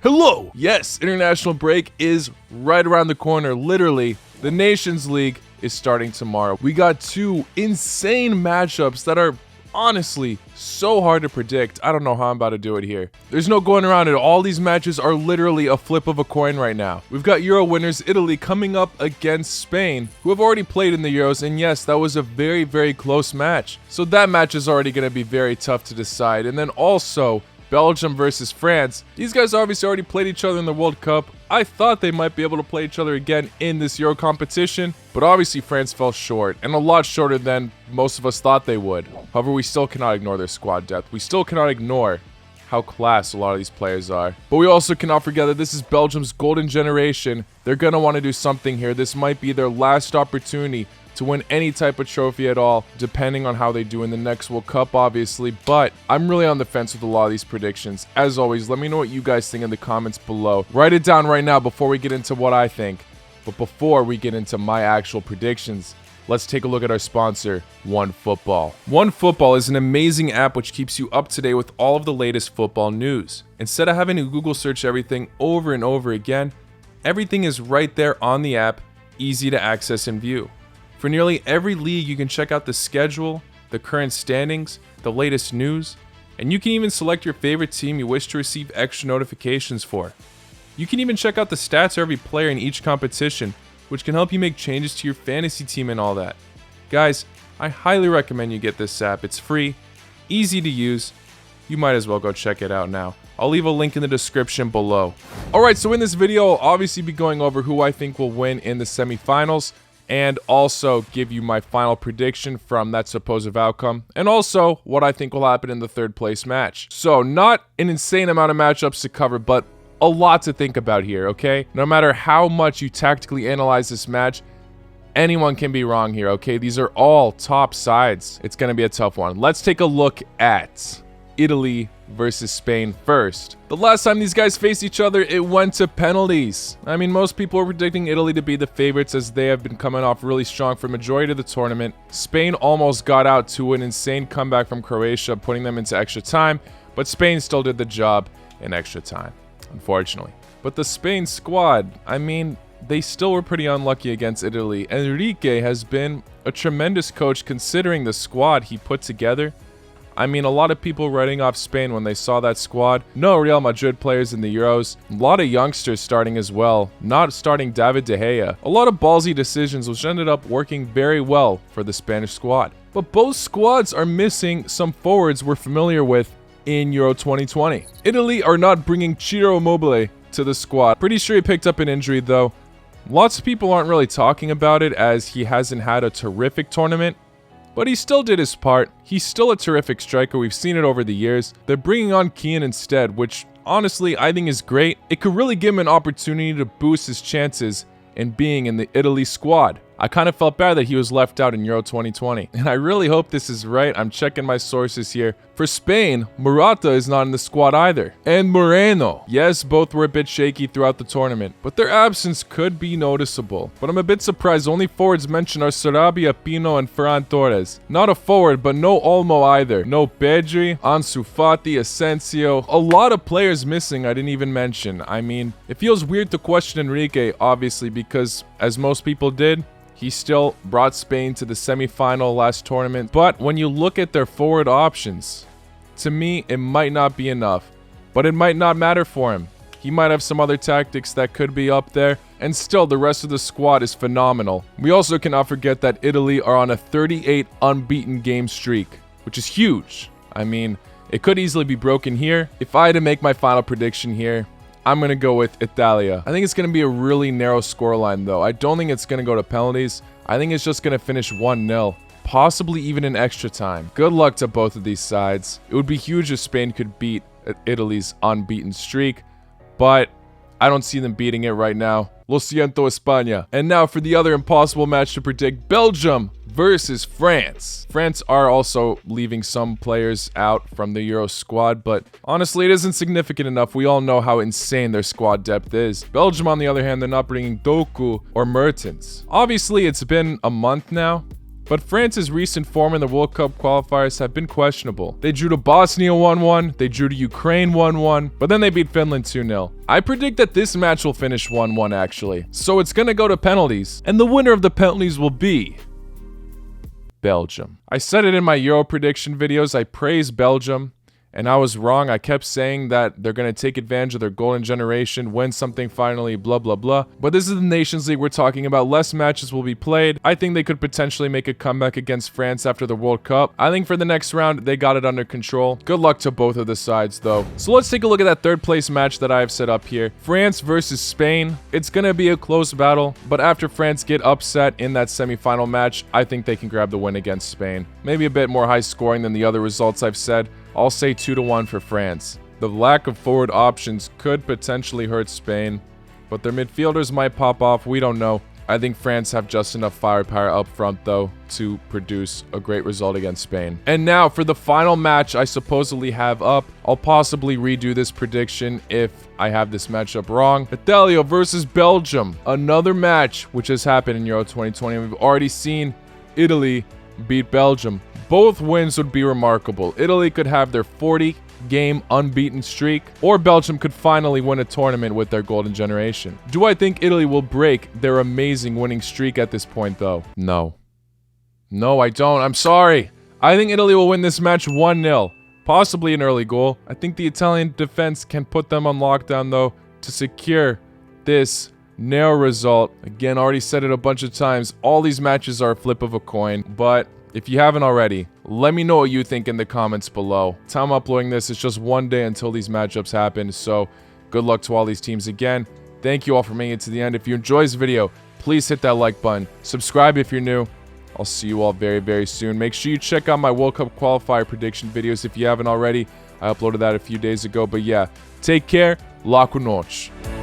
Hello! Yes, international break is right around the corner. Literally, the Nations League is starting tomorrow. We got two insane matchups that are honestly so hard to predict. I don't know how I'm about to do it here. There's no going around it. All these matches are literally a flip of a coin right now. We've got Euro winners Italy coming up against Spain, who have already played in the Euros, and yes, that was a very, very close match. So that match is already going to be very tough to decide. And then also, Belgium versus France. These guys obviously already played each other in the World Cup. I thought they might be able to play each other again in this Euro competition, but obviously France fell short, and a lot shorter than most of us thought they would. However, we still cannot ignore their squad depth. We still cannot ignore how class a lot of these players are. But we also cannot forget that this is Belgium's golden generation. They're going to want to do something here. This might be their last opportunity to win any type of trophy at all, depending on how they do in the next World Cup, obviously. But I'm really on the fence with a lot of these predictions. As always, let me know what you guys think in the comments below. Write it down right now before we get into what I think. But before we get into my actual predictions, let's take a look at our sponsor, OneFootball. OneFootball is an amazing app which keeps you up to date with all of the latest football news. Instead of having to Google search everything over and over again, everything is right there on the app, easy to access and view. For nearly every league, you can check out the schedule, the current standings, the latest news, and you can even select your favorite team you wish to receive extra notifications for. You can even check out the stats of every player in each competition, which can help you make changes to your fantasy team and all that. Guys, I highly recommend you get this app. It's free, easy to use. You might as well go check it out now. I'll leave a link in the description below. Alright, so in this video, I'll obviously be going over who I think will win in the semifinals, and also give you my final prediction from that supposed outcome, and also what I think will happen in the third place match. So not an insane amount of matchups to cover, but a lot to think about here, okay? No matter how much you tactically analyze this match, anyone can be wrong here, okay? These are all top sides. It's going to be a tough one. Let's take a look at Italy versus Spain first. The last time these guys faced each other, it went to penalties. I mean, most people are predicting Italy to be the favorites as they have been coming off really strong for the majority of the tournament. Spain almost got out to an insane comeback from Croatia, putting them into extra time, but Spain still did the job in extra time, unfortunately. But the Spain squad, I mean, they still were pretty unlucky against Italy. Enrique has been a tremendous coach considering the squad he put together. I mean, a lot of people writing off Spain when they saw that squad. No Real Madrid players in the Euros. A lot of youngsters starting as well. Not starting David De Gea. A lot of ballsy decisions which ended up working very well for the Spanish squad. But both squads are missing some forwards we're familiar with in Euro 2020. Italy are not bringing Ciro Immobile to the squad. Pretty sure he picked up an injury though. Lots of people aren't really talking about it as he hasn't had a terrific tournament. But he still did his part. He's still a terrific striker. We've seen it over the years. They're bringing on Keane instead, which honestly I think is great. It could really give him an opportunity to boost his chances in being in the Italy squad. I kind of felt bad that he was left out in Euro 2020. And I really hope this is right. I'm checking my sources here. For Spain, Morata is not in the squad either. And Moreno. Yes, both were a bit shaky throughout the tournament, but their absence could be noticeable. But I'm a bit surprised only forwards mentioned are Sarabia, Pino, and Ferran Torres. Not a forward, but no Olmo either. No Pedri, Ansu Fati, Asensio. A lot of players missing I didn't even mention. I mean, it feels weird to question Enrique, obviously, because as most people did, he still brought Spain to the semi-final last tournament. But when you look at their forward options, to me, it might not be enough. But it might not matter for him. He might have some other tactics that could be up there. And still, the rest of the squad is phenomenal. We also cannot forget that Italy are on a 38 unbeaten game streak, which is huge. I mean, it could easily be broken here. If I had to make my final prediction here, I'm going to go with Atelier. I think it's going to be a really narrow scoreline, though. I don't think it's going to go to penalties. I think it's just going to finish 1-0, possibly even in extra time. Good luck to both of these sides. It would be huge if Spain could beat Italy's unbeaten streak, but I don't see them beating it right now. Lo siento, España. And now for the other impossible match to predict, Belgium versus France. France are also leaving some players out from the Euro squad, but honestly, it isn't significant enough. We all know how insane their squad depth is. Belgium, on the other hand, they're not bringing Doku or Mertens. Obviously, it's been a month now, But France's recent form in the World Cup qualifiers have been questionable. They drew to Bosnia 1-1, they drew to Ukraine 1-1, but then they beat Finland 2-0. I predict that this match will finish 1-1 actually. So it's gonna go to penalties, and the winner of the penalties will be Belgium. I said it in my Euro prediction videos, I praise Belgium. And I was wrong. I kept saying that they're going to take advantage of their golden generation, win something finally, blah, blah, blah. But this is the Nations League we're talking about. Less matches will be played. I think they could potentially make a comeback against France after the World Cup. I think for the next round, they got it under control. Good luck to both of the sides, though. So let's take a look at that third place match that I have set up here. France versus Spain. It's going to be a close battle, but after France get upset in that semifinal match, I think they can grab the win against Spain. Maybe a bit more high scoring than the other results I've said. I'll say 2-1 for France. The lack of forward options could potentially hurt Spain, but their midfielders might pop off. We don't know. I think France have just enough firepower up front, though, to produce a great result against Spain. And now for the final match I supposedly have up. I'll possibly redo this prediction if I have this matchup wrong. Atelier versus Belgium. Another match which has happened in Euro 2020. We've already seen Italy beat Belgium. Both wins would be remarkable. Italy could have their 40-game unbeaten streak, or Belgium could finally win a tournament with their golden generation. Do I think Italy will break their amazing winning streak at this point, though? No. No, I don't. I'm sorry. I think Italy will win this match 1-0. Possibly an early goal. I think the Italian defense can put them on lockdown, though, to secure this narrow result. Again, already said it a bunch of times. All these matches are a flip of a coin, but if you haven't already, let me know what you think in the comments below. Time I'm uploading this, it's just one day until these matchups happen, so good luck to all these teams again. Thank you all for making it to the end. If you enjoyed this video, please hit that like button. Subscribe if you're new. I'll see you all very, very soon. Make sure you check out my World Cup qualifier prediction videos if you haven't already. I uploaded that a few days ago, but yeah, take care. La cu noci.